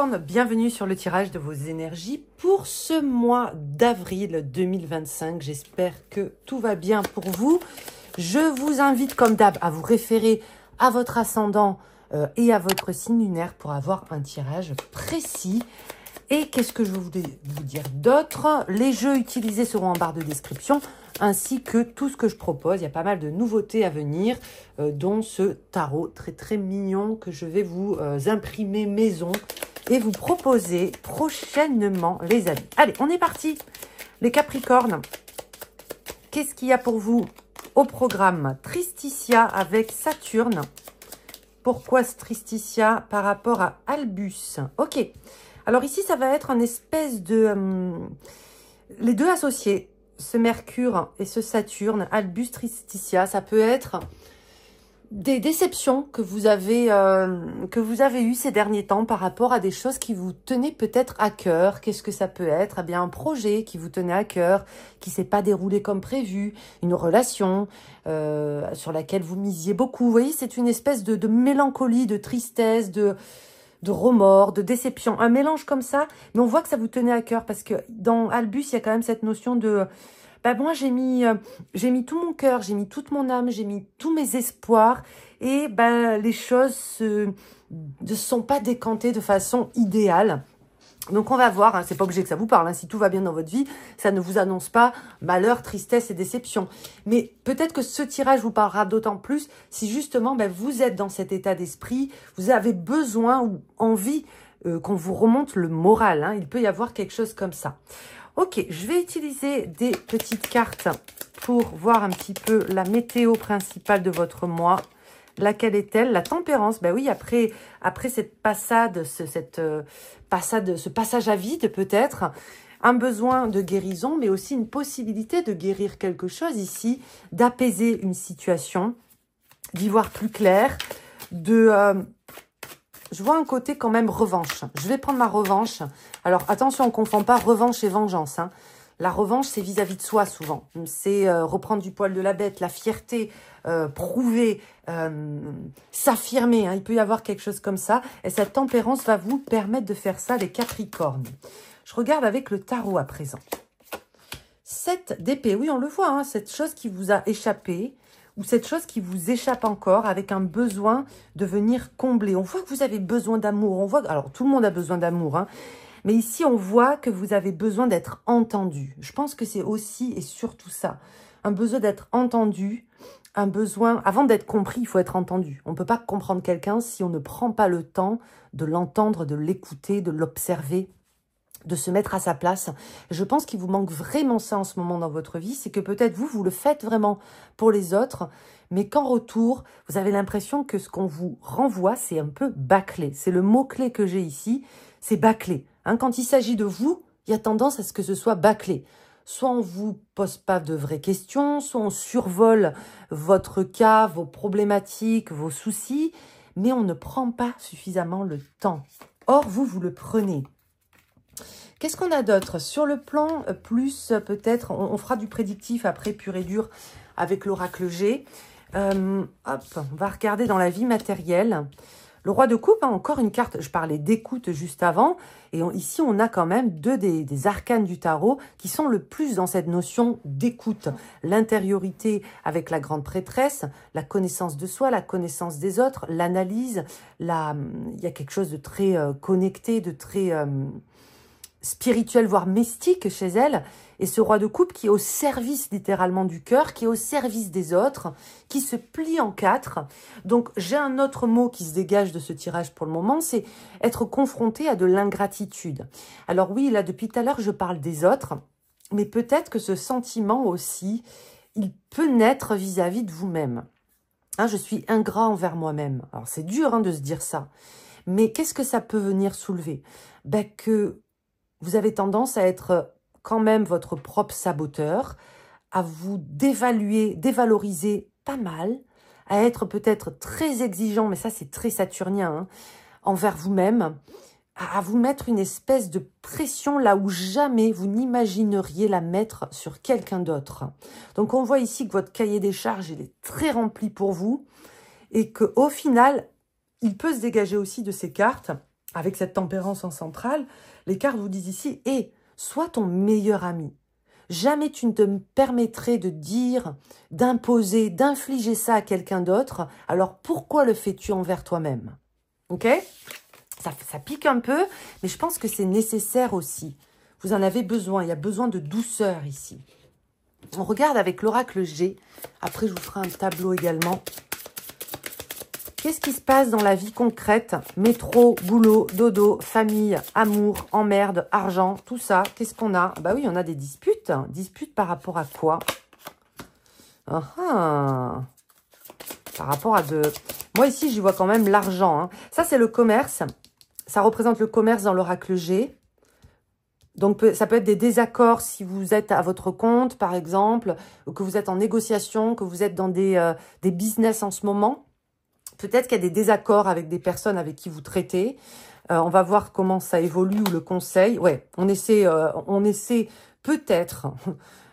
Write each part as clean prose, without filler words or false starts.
Capricorne, bienvenue sur le tirage de vos énergies pour ce mois d'avril 2025. J'espère que tout va bien pour vous. Je vous invite comme d'hab à vous référer à votre ascendant et à votre signe lunaire pour avoir un tirage précis. Et qu'est-ce que je voulais vous dire d'autre? Les jeux utilisés seront en barre de description, ainsi que tout ce que je propose. Il y a pas mal de nouveautés à venir, dont ce tarot très mignon que je vais vous imprimer maison et vous proposer prochainement, les amis. Allez, on est parti. Les Capricornes, qu'est-ce qu'il y a pour vous au programme? Tristitia avec Saturne. Pourquoi ce Tristitia par rapport à Albus? Ok. Alors ici, ça va être une espèce de... les deux associés, ce Mercure et ce Saturne, Albus, Tristitia, ça peut être des déceptions que vous avez eues ces derniers temps par rapport à des choses qui vous tenaient peut-être à cœur. Qu'est-ce que ça peut être? Eh bien, un projet qui vous tenait à cœur, qui ne s'est pas déroulé comme prévu, une relation sur laquelle vous misiez beaucoup. Vous voyez, c'est une espèce de mélancolie, de tristesse, de remords, de déception, un mélange comme ça, mais on voit que ça vous tenait à cœur parce que dans Albus, il y a quand même cette notion de moi j'ai mis tout mon cœur, j'ai mis toute mon âme, j'ai mis tous mes espoirs et les choses ne sont pas décantées de façon idéale. Donc, on va voir, hein, c'est pas obligé que ça vous parle, hein, si tout va bien dans votre vie, ça ne vous annonce pas malheur, tristesse et déception. Mais peut-être que ce tirage vous parlera d'autant plus si justement vous êtes dans cet état d'esprit, vous avez besoin ou envie qu'on vous remonte le moral, hein, il peut y avoir quelque chose comme ça. Ok, je vais utiliser des petites cartes pour voir un petit peu la météo principale de votre mois. Laquelle est-elle? La tempérance. Ben oui, après cette passade, ce passage à vide peut-être, un besoin de guérison, mais aussi une possibilité de guérir quelque chose ici, d'apaiser une situation, d'y voir plus clair, je vois un côté quand même revanche. Je vais prendre ma revanche. Alors attention, on ne confond pas revanche et vengeance, hein. La revanche, c'est vis-à-vis de soi souvent. C'est reprendre du poil de la bête, la fierté, prouver, s'affirmer. Hein. Il peut y avoir quelque chose comme ça. Et cette tempérance va vous permettre de faire ça, les Capricornes. Je regarde avec le tarot à présent. 7 d'épée. Oui, on le voit. Hein, cette chose qui vous a échappé ou cette chose qui vous échappe encore avec un besoin de venir combler. On voit que vous avez besoin d'amour. On voit. Alors, tout le monde a besoin d'amour, hein. Mais ici, on voit que vous avez besoin d'être entendu. Je pense que c'est aussi et surtout ça. Un besoin d'être entendu, un besoin... Avant d'être compris, il faut être entendu. On ne peut pas comprendre quelqu'un si on ne prend pas le temps de l'entendre, de l'écouter, de l'observer, de se mettre à sa place. Je pense qu'il vous manque vraiment ça en ce moment dans votre vie. C'est que peut-être vous le faites vraiment pour les autres, mais qu'en retour, vous avez l'impression que ce qu'on vous renvoie, c'est un peu bâclé. C'est le mot-clé que j'ai ici, c'est bâclé. Hein, quand il s'agit de vous, il y a tendance à ce que ce soit bâclé. Soit on ne vous pose pas de vraies questions, soit on survole votre cas, vos problématiques, vos soucis, mais on ne prend pas suffisamment le temps. Or, vous le prenez. Qu'est-ce qu'on a d'autre? Sur le plan plus, peut-être, on fera du prédictif après pur et dur avec l'oracle G. On va regarder dans la vie matérielle. Le roi de coupe, hein, encore une carte, je parlais d'écoute juste avant, et ici on a quand même deux des arcanes du tarot qui sont le plus dans cette notion d'écoute. L'intériorité avec la grande prêtresse, la connaissance de soi, la connaissance des autres, l'analyse, il y a quelque chose de très connecté, de très spirituel, voire mystique chez elle, et ce roi de coupe qui est au service littéralement du cœur, qui est au service des autres, qui se plie en quatre. Donc j'ai un autre mot qui se dégage de ce tirage pour le moment, c'est être confronté à de l'ingratitude. Alors oui, là depuis tout à l'heure je parle des autres, mais peut-être que ce sentiment aussi, il peut naître vis-à-vis de vous-même. Hein, je suis ingrat envers moi-même. Alors c'est dur hein, de se dire ça, mais qu'est-ce que ça peut venir soulever? Que vous avez tendance à être quand même votre propre saboteur, à vous dévaloriser pas mal, à être peut-être très exigeant, mais ça c'est très saturnien, hein, envers vous-même, à vous mettre une espèce de pression là où jamais vous n'imagineriez la mettre sur quelqu'un d'autre. Donc on voit ici que votre cahier des charges il est très rempli pour vous et qu'au final, il peut se dégager aussi de ces cartes avec cette tempérance en centrale, les cartes vous disent ici, sois ton meilleur ami. Jamais tu ne te permettrais de dire, d'imposer, d'infliger ça à quelqu'un d'autre. Alors pourquoi le fais-tu envers toi-même? Ok? Ça pique un peu, mais je pense que c'est nécessaire aussi. Vous en avez besoin, il y a besoin de douceur ici. On regarde avec l'oracle G. Après, je vous ferai un tableau également. Qu'est-ce qui se passe dans la vie concrète? Métro, boulot, dodo, famille, amour, emmerde, argent, tout ça. Qu'est-ce qu'on a? Bah oui, on a des disputes. Disputes par rapport à quoi? Par rapport à de... Moi, ici, j'y vois quand même l'argent. Hein. Ça, c'est le commerce. Ça représente le commerce dans l'oracle G. Donc, ça peut être des désaccords si vous êtes à votre compte, par exemple, ou que vous êtes en négociation, que vous êtes dans des business en ce moment. Peut-être qu'il y a des désaccords avec des personnes avec qui vous traitez. On va voir comment ça évolue ou le conseil. Ouais, on essaie peut-être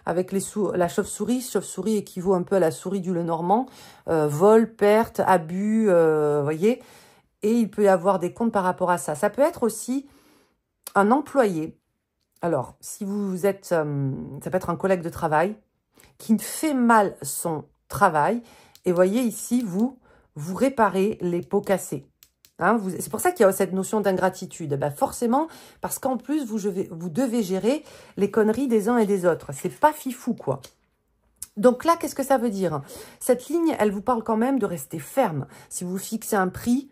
avec la chauve-souris. Chauve-souris équivaut un peu à la souris du Lenormand. Vol, perte, abus, voyez. Et il peut y avoir des comptes par rapport à ça. Ça peut être aussi un employé. Alors, si vous êtes, ça peut être un collègue de travail qui fait mal son travail. Et voyez ici, vous réparez les pots cassés. Hein, c'est pour ça qu'il y a cette notion d'ingratitude. Ben forcément, parce qu'en plus, vous devez gérer les conneries des uns et des autres. C'est pas fifou, quoi. Donc là, qu'est-ce que ça veut dire? Cette ligne, elle vous parle quand même de rester ferme. Si vous fixez un prix,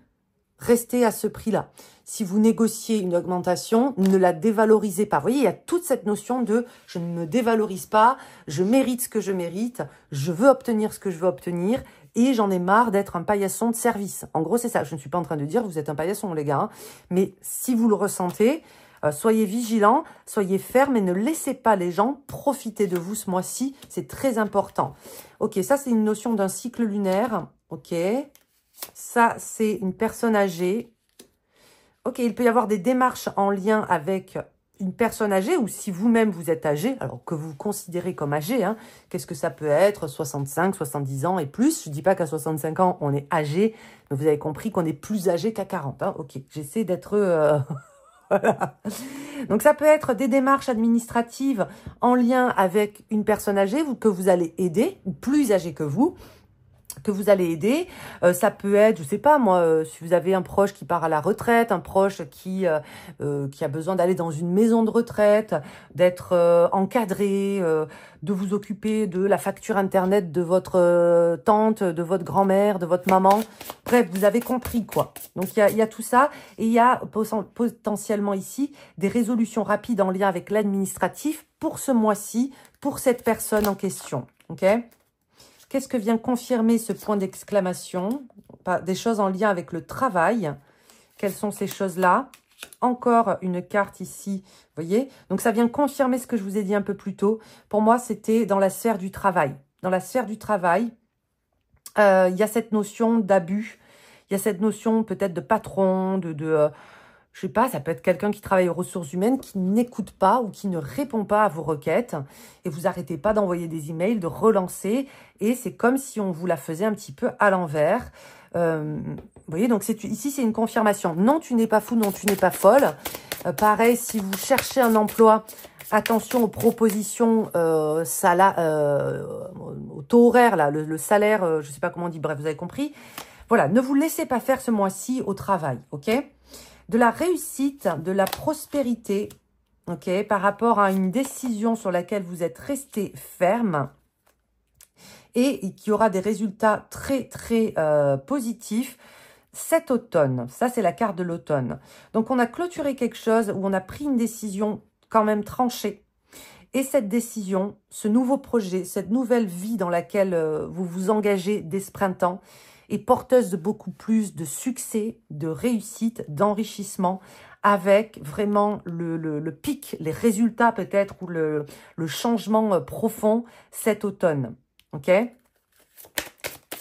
restez à ce prix-là. Si vous négociez une augmentation, ne la dévalorisez pas. Vous voyez, il y a toute cette notion de « je ne me dévalorise pas, je mérite ce que je mérite, je veux obtenir ce que je veux obtenir et j'en ai marre d'être un paillasson de service ». En gros, c'est ça. Je ne suis pas en train de dire que vous êtes un paillasson, les gars. Hein. Mais si vous le ressentez, soyez vigilants, soyez fermes et ne laissez pas les gens profiter de vous ce mois-ci. C'est très important. Ok, ça, c'est une notion d'un cycle lunaire. Ok. Ça, c'est une personne âgée. Ok, il peut y avoir des démarches en lien avec une personne âgée ou si vous-même vous êtes âgé, alors que vous vous considérez comme âgé, hein, qu'est-ce que ça peut être? 65, 70 ans et plus. Je ne dis pas qu'à 65 ans, on est âgé, mais vous avez compris qu'on est plus âgé qu'à 40. Hein. Ok, j'essaie d'être... voilà. Donc, ça peut être des démarches administratives en lien avec une personne âgée que vous allez aider, ou plus âgée que vous allez aider. Ça peut être, je sais pas moi, si vous avez un proche qui part à la retraite, un proche qui a besoin d'aller dans une maison de retraite, d'être encadré, de vous occuper de la facture internet de votre tante, de votre grand-mère, de votre maman. Bref, vous avez compris quoi. Donc il y a tout ça et il y a potentiellement ici des résolutions rapides en lien avec l'administratif pour ce mois-ci, pour cette personne en question. Ok ? Qu'est-ce que vient confirmer ce point d'exclamation? Des choses en lien avec le travail. Quelles sont ces choses-là? Encore une carte ici, vous voyez? Donc, ça vient confirmer ce que je vous ai dit un peu plus tôt. Pour moi, c'était dans la sphère du travail. Dans la sphère du travail, il y a cette notion d'abus. Il y a cette notion peut-être de patron, je sais pas, ça peut être quelqu'un qui travaille aux ressources humaines, qui n'écoute pas ou qui ne répond pas à vos requêtes. Et vous arrêtez pas d'envoyer des emails, de relancer. Et c'est comme si on vous la faisait un petit peu à l'envers. Vous voyez, donc ici, c'est une confirmation. Non, tu n'es pas fou, non, tu n'es pas folle. Pareil, si vous cherchez un emploi, attention aux propositions, au taux horaire, là, le salaire, je sais pas comment on dit, bref, vous avez compris. Voilà, ne vous laissez pas faire ce mois-ci au travail, ok ? De la réussite, de la prospérité, ok, par rapport à une décision sur laquelle vous êtes resté ferme et qui aura des résultats très, très positifs cet automne. Ça, c'est la carte de l'automne. Donc, on a clôturé quelque chose où on a pris une décision quand même tranchée. Et cette décision, ce nouveau projet, cette nouvelle vie dans laquelle vous vous engagez dès ce printemps, est porteuse de beaucoup plus de succès, de réussite, d'enrichissement, avec vraiment le pic, les résultats peut-être, ou le changement profond cet automne. Ok ?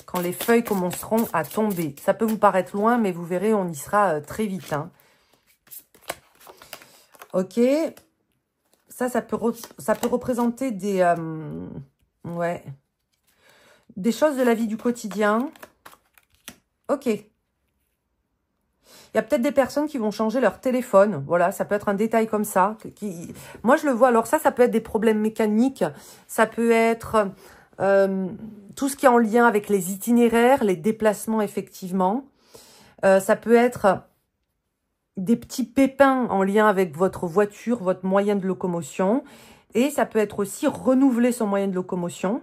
Quand les feuilles commenceront à tomber. Ça peut vous paraître loin, mais vous verrez, on y sera très vite. Hein. Ok ? Ça peut représenter des choses de la vie du quotidien. Ok. Il y a peut-être des personnes qui vont changer leur téléphone. Voilà, ça peut être un détail comme ça. Moi, je le vois. Alors ça peut être des problèmes mécaniques. Ça peut être tout ce qui est en lien avec les itinéraires, les déplacements, effectivement. Ça peut être des petits pépins en lien avec votre voiture, votre moyen de locomotion. Et ça peut être aussi renouveler son moyen de locomotion,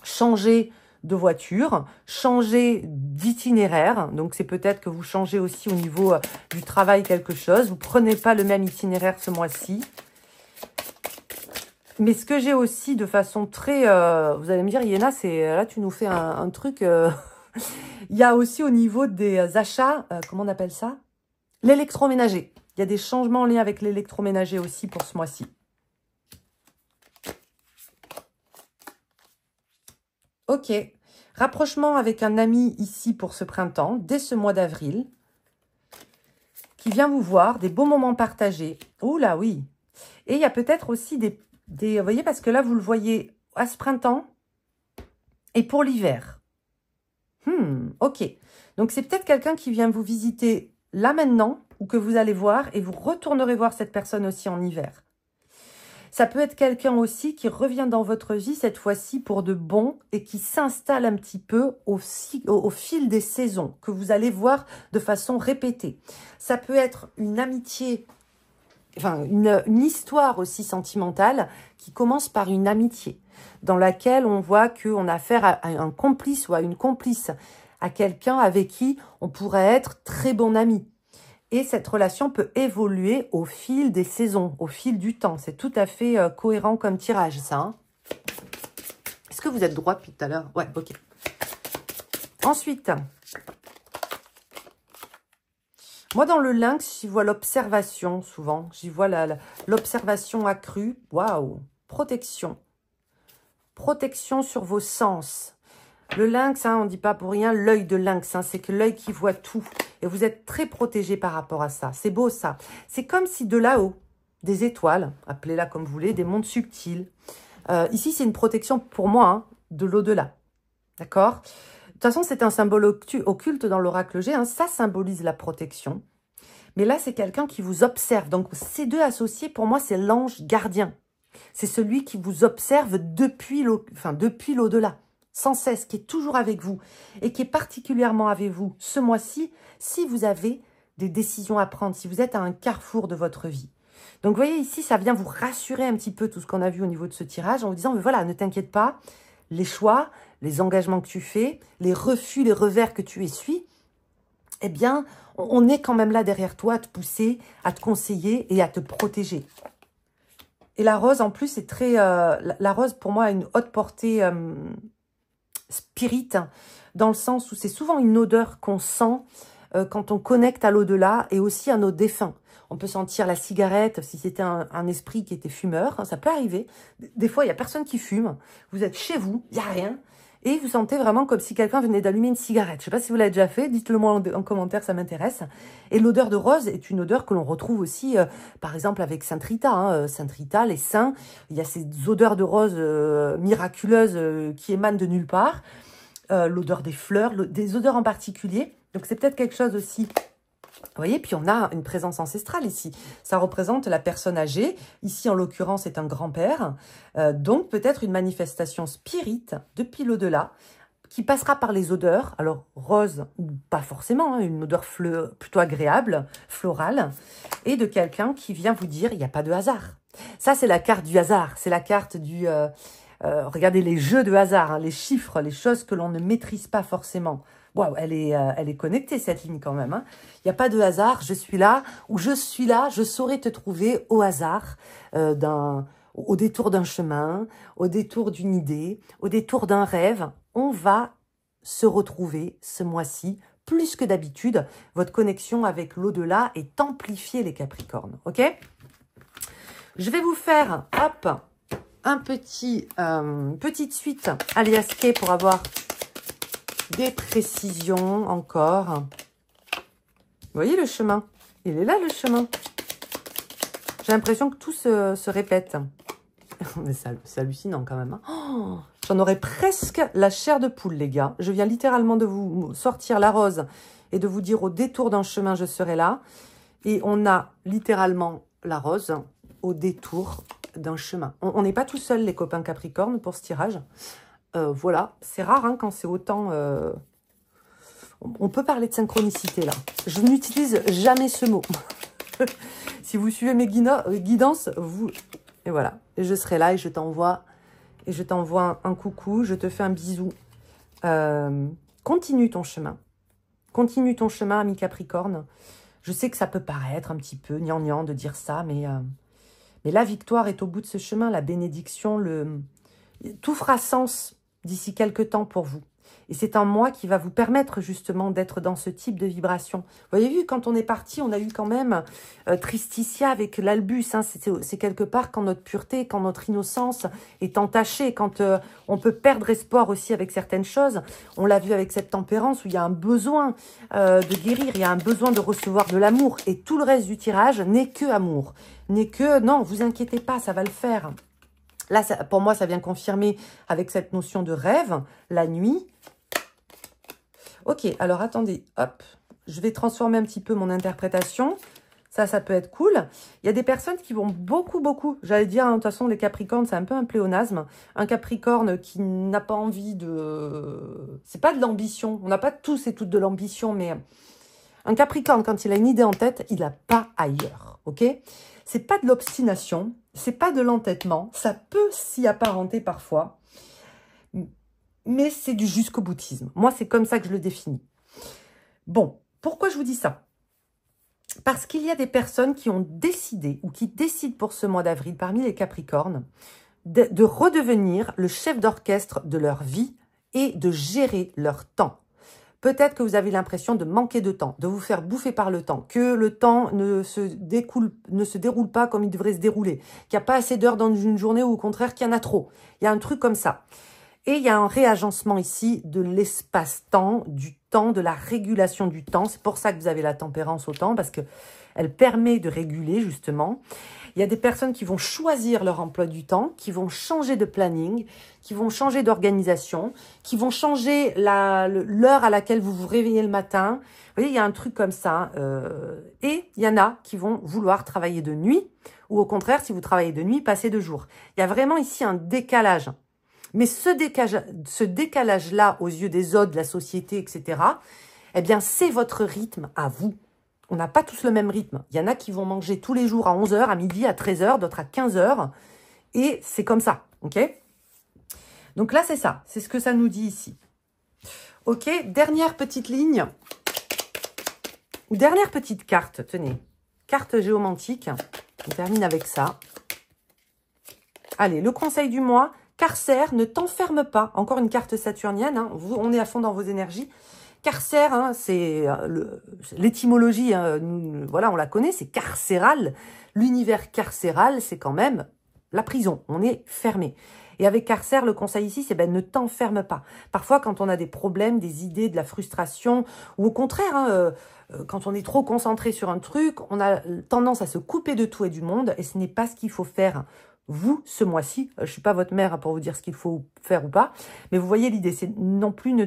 changer de voiture, changer d'itinéraire. Donc, c'est peut-être que vous changez aussi au niveau du travail quelque chose. Vous prenez pas le même itinéraire ce mois-ci. Mais ce que j'ai aussi de façon très... vous allez me dire, Iéna, là, tu nous fais un truc... Il y a aussi au niveau des achats, comment on appelle ça? L'électroménager. Il y a des changements en lien avec l'électroménager aussi pour ce mois-ci. Ok. Rapprochement avec un ami ici pour ce printemps, dès ce mois d'avril, qui vient vous voir, des beaux moments partagés. Ouh là, oui. Et il y a peut-être aussi des... Vous voyez, parce que là, vous le voyez à ce printemps et pour l'hiver. Ok. Donc, c'est peut-être quelqu'un qui vient vous visiter là maintenant ou que vous allez voir et vous retournerez voir cette personne aussi en hiver. Ça peut être quelqu'un aussi qui revient dans votre vie cette fois-ci pour de bon et qui s'installe un petit peu au fil des saisons, que vous allez voir de façon répétée. Ça peut être une amitié, enfin une histoire aussi sentimentale qui commence par une amitié, dans laquelle on voit qu'on a affaire à un complice ou à une complice, à quelqu'un avec qui on pourrait être très bon ami. Et cette relation peut évoluer au fil des saisons, au fil du temps. C'est tout à fait cohérent comme tirage, ça. Hein. Est-ce que vous êtes droit depuis tout à l'heure? Ouais, ok. Ensuite, moi dans le lynx, j'y vois l'observation souvent. J'y vois l'observation accrue. Waouh! Protection. Protection sur vos sens. Le lynx, hein, on ne dit pas pour rien l'œil de lynx, hein, c'est que l'œil qui voit tout. Et vous êtes très protégé par rapport à ça. C'est beau ça. C'est comme si de là-haut, des étoiles, appelez-la comme vous voulez, des mondes subtils. Ici, c'est une protection pour moi hein, de l'au-delà. D'accord? De toute façon, c'est un symbole occulte dans l'oracle G. Hein, ça symbolise la protection. Mais là, c'est quelqu'un qui vous observe. Donc, ces deux associés, pour moi, c'est l'ange gardien. C'est celui qui vous observe depuis l'au-delà. Sans cesse, qui est toujours avec vous et qui est particulièrement avec vous ce mois-ci, si vous avez des décisions à prendre, si vous êtes à un carrefour de votre vie. Donc, vous voyez ici, ça vient vous rassurer un petit peu tout ce qu'on a vu au niveau de ce tirage en vous disant, mais voilà, ne t'inquiète pas, les choix, les engagements que tu fais, les refus, les revers que tu essuies, eh bien, on est quand même là derrière toi à te pousser, à te conseiller et à te protéger. Et la rose, en plus, c'est très... la rose, pour moi, a une haute portée... spirit, dans le sens où c'est souvent une odeur qu'on sent quand on connecte à l'au-delà et aussi à nos défunts. On peut sentir la cigarette, si c'était un esprit qui était fumeur, hein, ça peut arriver. Des fois, il n'y a personne qui fume, vous êtes chez vous, il n'y a rien, et vous sentez vraiment comme si quelqu'un venait d'allumer une cigarette. Je ne sais pas si vous l'avez déjà fait, dites-le moi en commentaire, ça m'intéresse. Et l'odeur de rose est une odeur que l'on retrouve aussi, par exemple, avec Sainte Rita. Hein, Sainte Rita, les saints, il y a ces odeurs de rose miraculeuses qui émanent de nulle part. L'odeur des fleurs, des odeurs en particulier. Donc, c'est peut-être quelque chose aussi... Vous voyez, puis on a une présence ancestrale ici. Ça représente la personne âgée. Ici, en l'occurrence, c'est un grand-père. Donc, peut-être une manifestation spirit depuis l'au-delà qui passera par les odeurs. Alors, rose, pas forcément, hein, une odeur plutôt agréable, florale. Et de quelqu'un qui vient vous dire, il n'y a pas de hasard. Ça, c'est la carte du hasard. C'est la carte du... regardez les jeux de hasard, hein, les chiffres, les choses que l'on ne maîtrise pas forcément. Waouh, elle est connectée, cette ligne, quand même. Hein. Il n'y a pas de hasard, je suis là, ou je suis là, je saurais te trouver au hasard, au détour d'un chemin, au détour d'une idée, au détour d'un rêve. On va se retrouver ce mois-ci, plus que d'habitude. Votre connexion avec l'au-delà est amplifiée, les Capricornes, ok? Je vais vous faire, hop, un petite suite alias K pour avoir... des précisions encore. Vous voyez le chemin? Il est là le chemin. J'ai l'impression que tout se répète. Mais c'est hallucinant quand même. Hein. Oh, J'en aurais presque la chair de poule, les gars. Je viens littéralement de vous sortir la rose et de vous dire au détour d'un chemin, je serai là. Et on a littéralement la rose au détour d'un chemin. On n'est pas tout seul, les copains Capricorne, pour ce tirage. Voilà, c'est rare hein, quand c'est autant... On peut parler de synchronicité, là. Je n'utilise jamais ce mot. Si vous suivez mes guidances, vous... Et voilà, et je serai là et je t'envoie un coucou, je te fais un bisou. Continue ton chemin. Continue ton chemin, ami Capricorne. Je sais que ça peut paraître un petit peu gnangnan de dire ça, mais la victoire est au bout de ce chemin. La bénédiction, tout fera sens d'ici quelques temps pour vous. Et c'est un mois qui va vous permettre justement d'être dans ce type de vibration. Vous avez vu, quand on est parti, on a eu quand même Tristitia avec l'Albus. Hein, c'est quelque part quand notre pureté, quand notre innocence est entachée, quand on peut perdre espoir aussi avec certaines choses. On l'a vu avec cette tempérance où il y a un besoin de guérir, il y a un besoin de recevoir de l'amour. Et tout le reste du tirage n'est que amour. N'est que, non, vous inquiétez pas, ça va le faire. Là, pour moi, ça vient confirmer avec cette notion de rêve, la nuit. Ok, alors attendez, hop, je vais transformer un petit peu mon interprétation. Ça peut être cool. Il y a des personnes qui vont beaucoup, j'allais dire, hein, de toute façon, les Capricornes, c'est un peu un pléonasme. Un Capricorne qui n'a pas envie de... C'est pas de l'ambition, on n'a pas tous et toutes de l'ambition, mais un Capricorne, quand il a une idée en tête, il n'a pas ailleurs, ok? C'est pas de l'obstination, c'est pas de l'entêtement, ça peut s'y apparenter parfois, mais c'est du jusqu'au boutisme. Moi, c'est comme ça que je le définis. Bon, pourquoi je vous dis ça? Parce qu'il y a des personnes qui ont décidé, ou qui décident pour ce mois d'avril, parmi les Capricornes, de redevenir le chef d'orchestre de leur vie et de gérer leur temps. Peut-être que vous avez l'impression de manquer de temps, de vous faire bouffer par le temps, que le temps ne se déroule pas comme il devrait se dérouler, qu'il n'y a pas assez d'heures dans une journée ou au contraire qu'il y en a trop. Il y a un truc comme ça. Et il y a un réagencement ici de l'espace-temps, du temps, de la régulation du temps. C'est pour ça que vous avez la tempérance au temps, parce qu'elle permet de réguler justement. Il y a des personnes qui vont choisir leur emploi du temps, qui vont changer de planning, qui vont changer d'organisation, qui vont changer l'heure à laquelle vous vous réveillez le matin. Vous voyez, il y a un truc comme ça. Et il y en a qui vont vouloir travailler de nuit, ou au contraire, si vous travaillez de nuit, passer de jour. Il y a vraiment ici un décalage. Mais ce décalage-là, aux yeux des autres, de la société, etc., eh bien, c'est votre rythme à vous. On n'a pas tous le même rythme. Il y en a qui vont manger tous les jours à 11 h, à midi, à 13 h, d'autres à 15 h. Et c'est comme ça, ok? Donc là, c'est ça. C'est ce que ça nous dit ici. Ok, dernière petite ligne. Ou dernière petite carte, tenez. Carte géomantique. On termine avec ça. Allez, le conseil du mois... Carcère, ne t'enferme pas. Encore une carte saturnienne. Hein. On est à fond dans vos énergies. Carcère, hein, c'est l'étymologie. Hein, voilà, on la connaît. C'est carcéral. L'univers carcéral, c'est quand même la prison. On est fermé. Et avec carcère, le conseil ici, c'est ben, ne t'enferme pas. Parfois, quand on a des problèmes, des idées, de la frustration, ou au contraire, hein, quand on est trop concentré sur un truc, on a tendance à se couper de tout et du monde. Et ce n'est pas ce qu'il faut faire. Vous, ce mois-ci, je ne suis pas votre mère pour vous dire ce qu'il faut faire ou pas, mais vous voyez l'idée, c'est non plus ne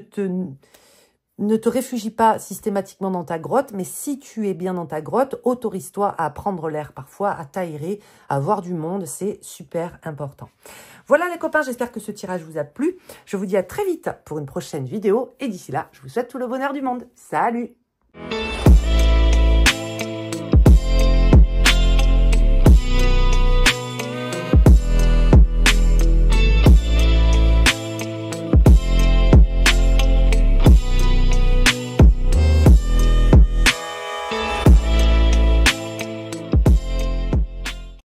te réfugie pas systématiquement dans ta grotte, mais si tu es bien dans ta grotte, autorise-toi à prendre l'air parfois, à t'aérer, à voir du monde, c'est super important. Voilà les copains, j'espère que ce tirage vous a plu. Je vous dis à très vite pour une prochaine vidéo, et d'ici là, je vous souhaite tout le bonheur du monde. Salut!